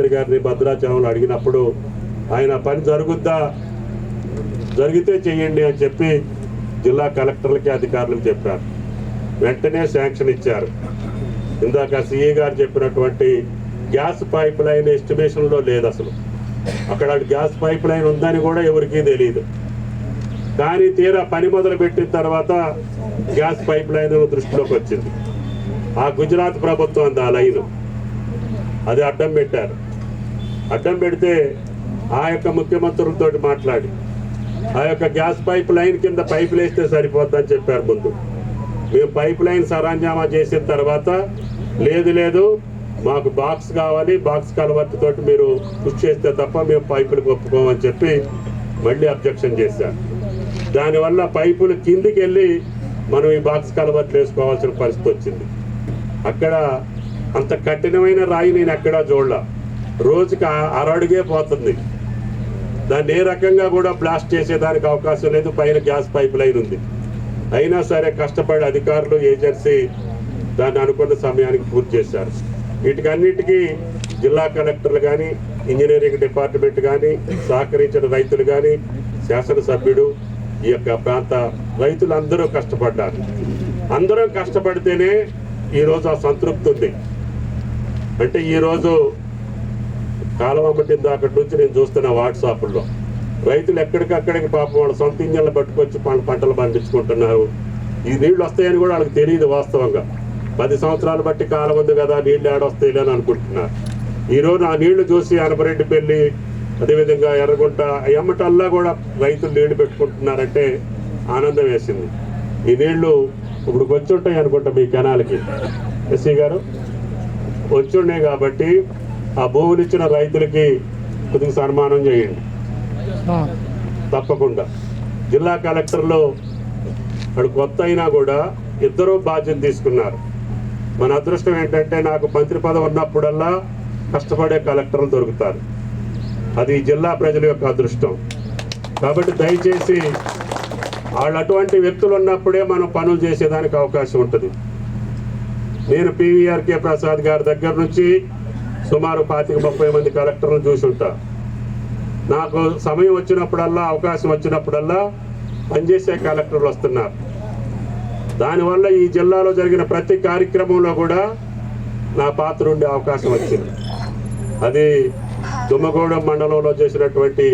ముఖ్యమంత్రి గారిని భద్రాచలంలో అడిగినప్పుడు ఆయన పని జరుగుద్దా, జరిగితే చేయండి అని చెప్పి జిల్లా కలెక్టర్లకి అధికారులకు చెప్పారు. వెంటనే శాంక్షన్ ఇచ్చారు. ఇందాక సిఏ గారు చెప్పినటువంటి గ్యాస్ పైప్ లైన్ ఎస్టిమేషన్లో లేదు. అసలు అక్కడ గ్యాస్ పైప్ లైన్ ఉందని కూడా ఎవరికీ తెలియదు. కానీ తీరా పని మొదలు పెట్టిన తర్వాత గ్యాస్ పైప్ లైన్ దృష్టిలోకి వచ్చింది. ఆ గుజరాత్ ప్రభుత్వం అంది ఆ లైను, అది అడ్డం పెట్టారు. అడ్డం పెడితే ఆ యొక్క ముఖ్యమంత్రులతో మాట్లాడి ఆ యొక్క గ్యాస్ పైప్ లైన్ కింద పైపులు వేస్తే సరిపోద్దని చెప్పారు. ముందు మేము పైప్ లైన్ సరంజామా చేసిన తర్వాత లేదు మాకు బాక్స్ కావాలి, బాక్స్ కలవర్ట్ తోటి మీరు పుష్ చేస్తే తప్ప మేము పైపులు ఒప్పుకోమని చెప్పి మళ్ళీ అబ్జెక్షన్ చేశారు. దానివల్ల పైపులు కిందికి వెళ్ళి మనం ఈ బాక్స్ కలవర్ట్లు వేసుకోవాల్సిన పరిస్థితి వచ్చింది. అక్కడ అంత కఠినమైన రాయి నేను ఎక్కడా చూడలా. రోజుకి అరడుగే పోతుంది. దాన్ని ఏ రకంగా కూడా బ్లాస్ట్ చేసేదానికి అవకాశం లేదు. పైన గ్యాస్ పైప్ లైన్ ఉంది. అయినా సరే కష్టపడి అధికారులు, ఏజెన్సీ దాన్ని అనుకున్న సమయానికి పూర్తి చేశారు. వీటికన్నిటికీ జిల్లా కలెక్టర్లు కానీ, ఇంజనీరింగ్ డిపార్ట్మెంట్ కానీ, సహకరించిన రైతులు కానీ, శాసనసభ్యుడు, ఈ యొక్క ప్రాంత రైతులందరూ కష్టపడ్డారు. అందరం కష్టపడితేనే ఈరోజు ఆ సంతృప్తి ఉంది. అంటే ఈరోజు కాలం అమ్మటింది అక్కడి నుంచి నేను చూస్తున్న వాట్సాప్లో రైతులు ఎక్కడికక్కడికి పాపం వాళ్ళ సొంత ఇంజన్లు పట్టుకొచ్చి పంటలు పండించుకుంటున్నారు. ఈ నీళ్లు వస్తాయని కూడా వాళ్ళకి తెలియదు. వాస్తవంగా 10 సంవత్సరాలు బట్టి కాలం ఉంది కదా, నీళ్ళు ఏడొస్తాయి అని అనుకుంటున్నారు. ఈరోజు ఆ నీళ్లు చూసి అనపరెడ్డిపల్లి, అదేవిధంగా ఎర్రగుంట, ఎమ్మటల్లా కూడా రైతులు నీళ్లు పెట్టుకుంటున్నారంటే ఆనందం వేసింది. ఈ నీళ్లు ఇప్పుడు వచ్చి ఉంటాయి అనుకుంటా మీ కెనాల్కి, ఎస్సీ గారు వచ్చి ఉన్నాయి. కాబట్టి ఆ భూములు ఇచ్చిన రైతులకి కొద్దిగా సన్మానం చేయండి తప్పకుండా. జిల్లా కలెక్టర్లు వాడు కొత్త అయినా కూడా ఇద్దరూ బాధ్యత తీసుకున్నారు. మన అదృష్టం ఏంటంటే నాకు మంత్రి పదవి ఉన్నప్పుడల్లా కష్టపడే కలెక్టర్లు దొరుకుతారు. అది జిల్లా ప్రజల యొక్క అదృష్టం. కాబట్టి దయచేసి వాళ్ళు అటువంటి వ్యక్తులు ఉన్నప్పుడే మనం పనులు చేసేదానికి అవకాశం ఉంటుంది. నేను PVRK ప్రసాద్ గారి దగ్గర నుంచి సుమారు 25-30 మంది కలెక్టర్లను చూసి ఉంటా. నాకు సమయం వచ్చినప్పుడల్లా, అవకాశం వచ్చినప్పుడల్లా పనిచేసే కలెక్టర్లు వస్తున్నారు. దానివల్ల ఈ జిల్లాలో జరిగిన ప్రతి కార్యక్రమంలో కూడా నా పాత్ర ఉండే అవకాశం వచ్చింది. అది దుమ్మగూడెం మండలంలో చేసినటువంటి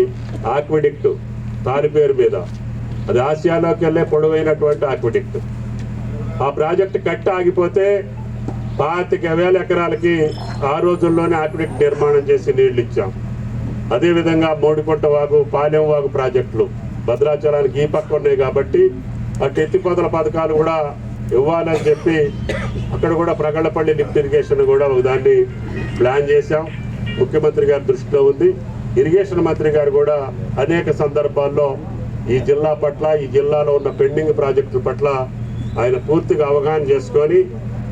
ఆక్విడిక్ట్ తాలిపేరు మీద, అది ఆసియాలోకి వెళ్ళే పొడవైనటువంటి ఆక్విడిక్ట్. ఆ ప్రాజెక్టు కట్టి ఆగిపోతే 25,000 ఎకరాలకి ఆ రోజుల్లోనే ఆక్విడిక్ట్ నిర్మాణం చేసి నీళ్లు ఇచ్చాం. అదేవిధంగా మోడికొంట వాగు, పాలెం వాగు ప్రాజెక్టులు భద్రాచలానికి ఈ పక్క ఉన్నాయి కాబట్టి అటు ఎత్తిపోతల పథకాలు కూడా ఇవ్వాలని చెప్పి అక్కడ కూడా ప్రగళ్ళపల్లి లిఫ్ట్ ఇరిగేషన్ కూడా దాన్ని ప్లాన్ చేశాం. ముఖ్యమంత్రి గారి దృష్టిలో ఉంది. ఇరిగేషన్ మంత్రి గారు కూడా అనేక సందర్భాల్లో ఈ జిల్లా పట్ల, ఈ జిల్లాలో ఉన్న పెండింగ్ ప్రాజెక్టుల పట్ల ఆయన పూర్తిగా అవగాహన చేసుకొని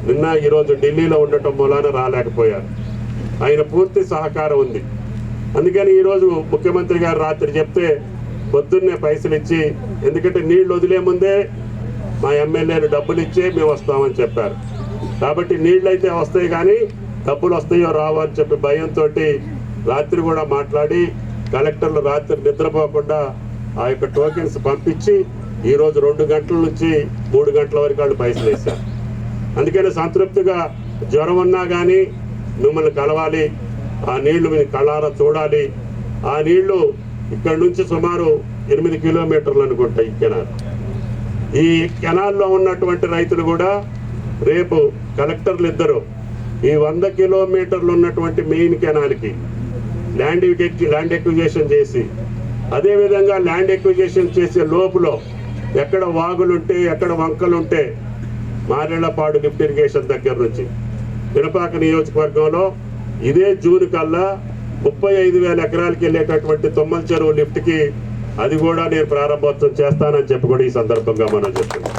నిన్న ఈరోజు ఢిల్లీలో ఉండటం మూలాన రాలేకపోయారు. ఆయన పూర్తి సహకారం ఉంది. అందుకని ఈరోజు ముఖ్యమంత్రి గారు రాత్రి చెప్తే పొద్దున్నే పైసలు ఇచ్చి, ఎందుకంటే నీళ్లు వదిలే ముందే మా ఎమ్మెల్యేలు డబ్బులు ఇచ్చే మేము వస్తామని చెప్పారు. కాబట్టి నీళ్ళు అయితే వస్తాయి కానీ డబ్బులు వస్తాయో రావో అని చెప్పి భయంతో రాత్రి కూడా మాట్లాడి కలెక్టర్లు రాత్రి నిద్రపోకుండా ఆ యొక్క టోకెన్స్ పంపించి ఈరోజు 2 గంటల నుంచి 3 గంటల వరకు వాళ్ళు పైసలు వేశారు. అందుకని సంతృప్తిగా జ్వరం ఉన్నా కానీ మిమ్మల్ని కలవాలి, ఆ నీళ్లు మీరు కళ్ళారా చూడాలి. ఆ నీళ్లు ఇక్కడ నుంచి సుమారు 8 కిలోమీటర్లు అనుకుంటా ఈ కెనాల్. ఈ కెనాల్లో ఉన్నటువంటి రైతులు కూడా రేపు కలెక్టర్లు ఇద్దరు ఈ 100 కిలోమీటర్లు ఉన్నటువంటి మెయిన్ కెనాల్కి ల్యాండ్ ఎక్విజేషన్ చేసి, అదేవిధంగా ల్యాండ్ ఎక్విజేషన్ చేసే లోపులో ఎక్కడ వాగులుంటే, ఎక్కడ వంకలుంటే మారేళ్లపాడు లిఫ్ట్ ఇరిగేషన్ దగ్గర నుంచి పినపాక నియోజకవర్గంలో ఇదే జూన్ కల్లా 35,000 ఎకరాలకి వెళ్ళేటటువంటి తుమ్మల చెరువు లిఫ్ట్కి అది కూడా నేను ప్రారంభోత్సవం చేస్తానని చెప్పి కూడా ఈ సందర్భంగా మనం చెప్తున్నాం.